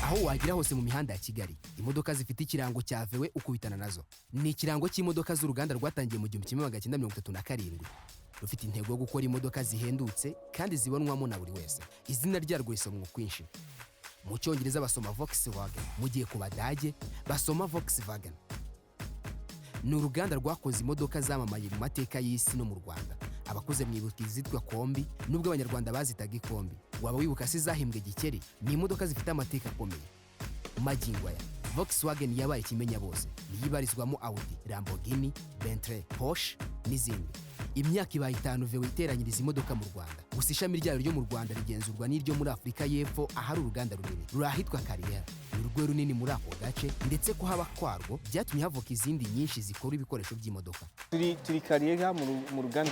aho wagira hose mu mihanda ya Kigali imodoka zifite ikirango cya VW ukubitana nazo. Ni ikirango cy'imodoka z'uruganda rwatangiye mu 1937 rufite intego yo gukora imodoka zihendutse kandi zibonwamo na buri wese. Izina ryarwo risomwa kwinshi. Mu Cyongereza basoma Volkswagen, mu gihe ku Badage basoma Volkswagen. Ni uruganda rwakoze imodoka zamamaye mu mateka y'isi no mu Rwanda. Abakoze mwibuka izitwa kombi nubwo abanyarwanda bazitaga ikombi. Waba wibuka se zahimbwe Gikeri? Ni imodoka zifite amateka akomeye. Magingo aya Volkswagen yabaye kimenya bose. Niyibarizwamo Audi, Lamborghini, Bentley, Porsche n'izindi. Imyaka ibaye 5 VW iteranyiriza imodoka mu Rwanda. Gusa ishami ryayo ryo mu Rwanda rigenzurwa n'iryo muri Afrika y'Epfo ahari uruganda runini rurahitwa Kariyeri. Urugwe runini muri ako gace ndetse ko haba kwarwo byatumye havuka izindi nyinshi zikora ibikoresho by'imodoka. Turi Kariyeri mu ruganda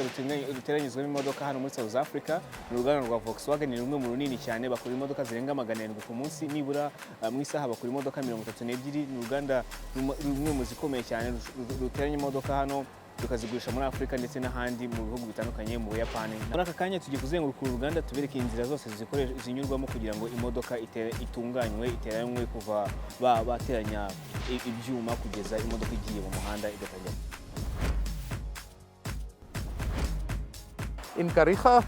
ruteranyizwamo imodoka hano muri South Africa. Ni uruganda rwa Volkswagen, ni rumwe mu runini cyane, bakora imodoka zirenga 700 ku munsi, nibura mu isaha bakora imodoka 32. Ni uruganda rumwe mu zikomeye cyane ruteranya imodoka hano tukazigurisha muri Afrika ndetse n'ahandi mu bihugu bitandukanye mu Buyapani. Muri aka kanya tugiye kuzenguruka uruganda tubereke inzira zose zinyurwamo kugira ngo imodoka itunganywe, iteranywe kuva bateranya ibyuma kugeza imodoka igiye mu muhanda igatangira. In Kariha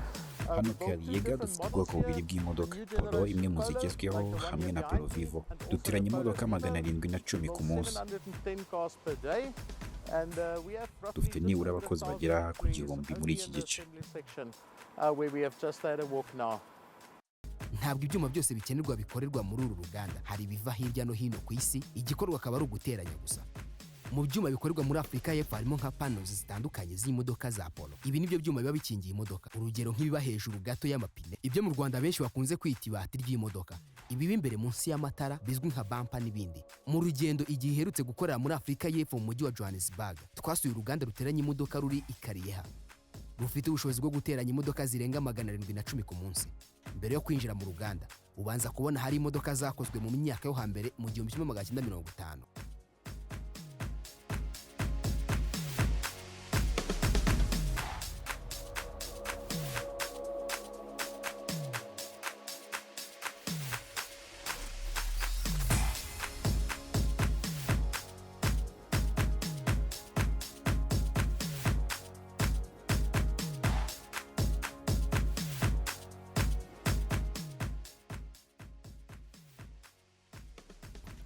hano Kariyeri dufite ubwoko bubiri bw'imodoka, Polo imwe mu zigezweho hamwe na Polo Vivo. Duteranya imodoka 710 ku munsi. Dufite nibura abakozi bagera ku 1000 muri iki gice. Ntabwo ibyuma byose bikenerwa bikorerwa muri uru ruganda. Hari ibiva hirya no hino ku isi, igikorwa akaba ari uguteranya gusa. Mu byuma bikorerwa muri Afrika y'Epfo harimo nka panels zitandukanye z'imodoka za Polo. Ibi nibyo byuma biba bikingiye imodoka, urugero nk'ibiba hejuru gato y'amapine, ibyo mu Rwanda benshi bakunze kwita ibati ry'imodoka. Ibi imbere munsi y'amatara bizwi nka bumper n'ibindi. Mu rugendo igihe iherutse gukorera muri Afrika y'Epfo mu mujyi wa Johannesburg, twasuye uruganda ruteranya imodoka ruri i Kariyeri. Rufite ubushobozi bwo guteranya imodoka zirenga 710 ku munsi. Mbere yo kwinjira mu ruganda, ubanza kubona hari imodoka zakozwe mu myaka yo hambere mu 1950.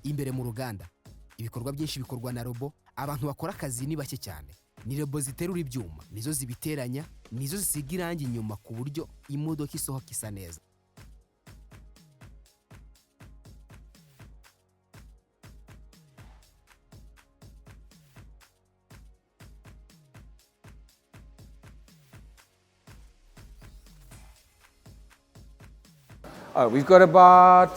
Imbere mu ruganda ibikorwa byinshi bikorwa na robo. Abantu bakora akazi ni bake cyane. Ni robo ziterura ibyuma, nizo zibiteranya, nizo zisiga irangi inyuma ku buryo imodoka isohoka isa neza. We've got about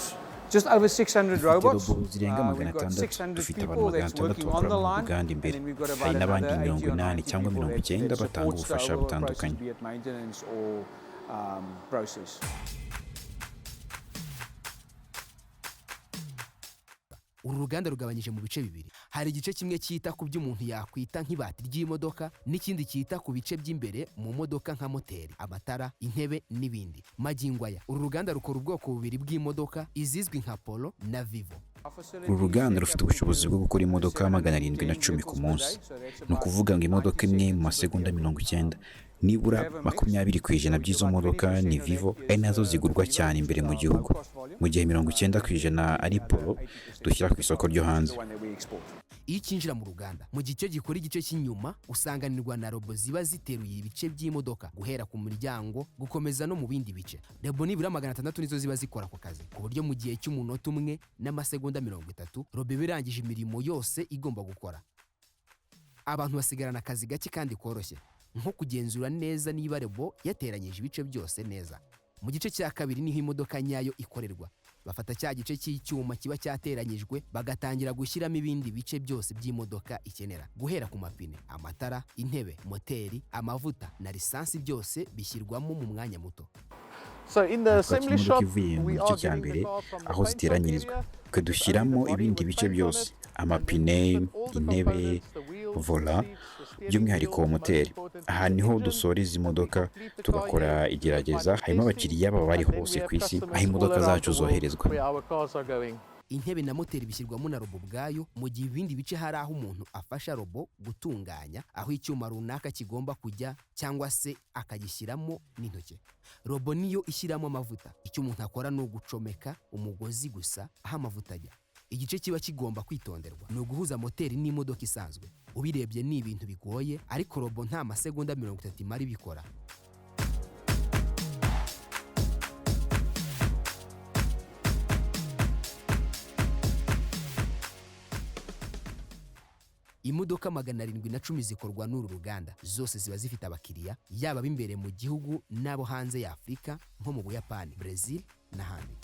just over 600 Dufite robots. robo zirenga We've got 600, 600 dufite people abantu that's 600 working on bakora the mu line, ruganda and imbere. then we've got about Hari n'abandi another 80 or 80 90 cyangwa people that 90 that batanga supports the ubufasha overall process, butandukanye. be it maintenance or process. Uru ruganda rugabanyije mu bice bibiri. Hari igice kimwe cyita ku byo umuntu yakwita nk'ibati ry'imodoka, n'ikindi cyita ku bice by'imbere mu modoka nka moteri, amatara, intebe n'ibindi. Magingo aya uru ruganda rukora ubwoko bubiri bw'imodoka, izizwi nka Polo na Vivo. Uru ruganda rufite ubushobozi bwo gukora imodoka 710 ku munsi. Ni ukuvuga ngo imodoka imwe mu masegonda 90. Nibura 20% by'izo modoka ni Vivo, ari nazo zigurwa cyane imbere mu gihugu, mu gihe 90% ari Polo dushyira ku isoko ryo hanze. Iyo ukinjira mu ruganda, mu gice gikora igice cy'inyuma, usanganirwa na robo ziba ziteruye ibice by'imodoka guhera ku muryango gukomeza no mu bindi bice. Robo nibura 600 nizo ziba zikora ako kazi, ku buryo mu gihe cy'umunota umwe n'amasegonda 30 robo birangije imirimo yose igomba gukora. Abantu basigarana akazi gake kandi koroshye, nko kugenzura neza niba robo yateranyije ibice byose neza. Mu gice cya kabiri niho imodoka nyayo ikorerwa. Bafata cya gice cy'icyuma kiba cyateranyijwe bagatangira gushyiramo ibindi bice byose by'imodoka ikenera, guhera ku mapine, amatara, intebe, moteri, amavuta na lisansi, byose bishyirwamo mu mwanya muto. So in the Twakira assembly shop, imodoka ivuye mu we gice are cya getting mbere the car from the aho paint shop ziteranyirizwa, area, twe dushyiramo ibindi bice byose, amapine, intebe, vola, by'umwihariko moteri. Aha niho dusoreza imodoka tugakora igerageza. Harimo abakiriya baba bari hose ku isi aho imodoka zacu zoherezwa. intebe na moteri bishyirwamo na robo ubwayo, mu gihe ibindi bice hari aho umuntu afasha robo gutunganya aho icyuma runaka kigomba kujya cyangwa se akagishyiramo n'intoki. Robo niyo ishyiramo amavuta, icyo umuntu akora ni ugucomeka umugozi gusa aho amavuta ajya. Igice kiba kigomba kwitonderwa ni uguhuza moteri n'imodoka isanzwe. Ubirebye ni ibintu bigoye, ariko robo nta masegonda 30 imara ibikora. Imodoka 710 zikorwa n'uru ruganda, zose ziba zifite abakiriya, yaba b'imbere mu gihugu n'abo hanze ya Afurika nko mu Buyapani, Brazil n'ahandi.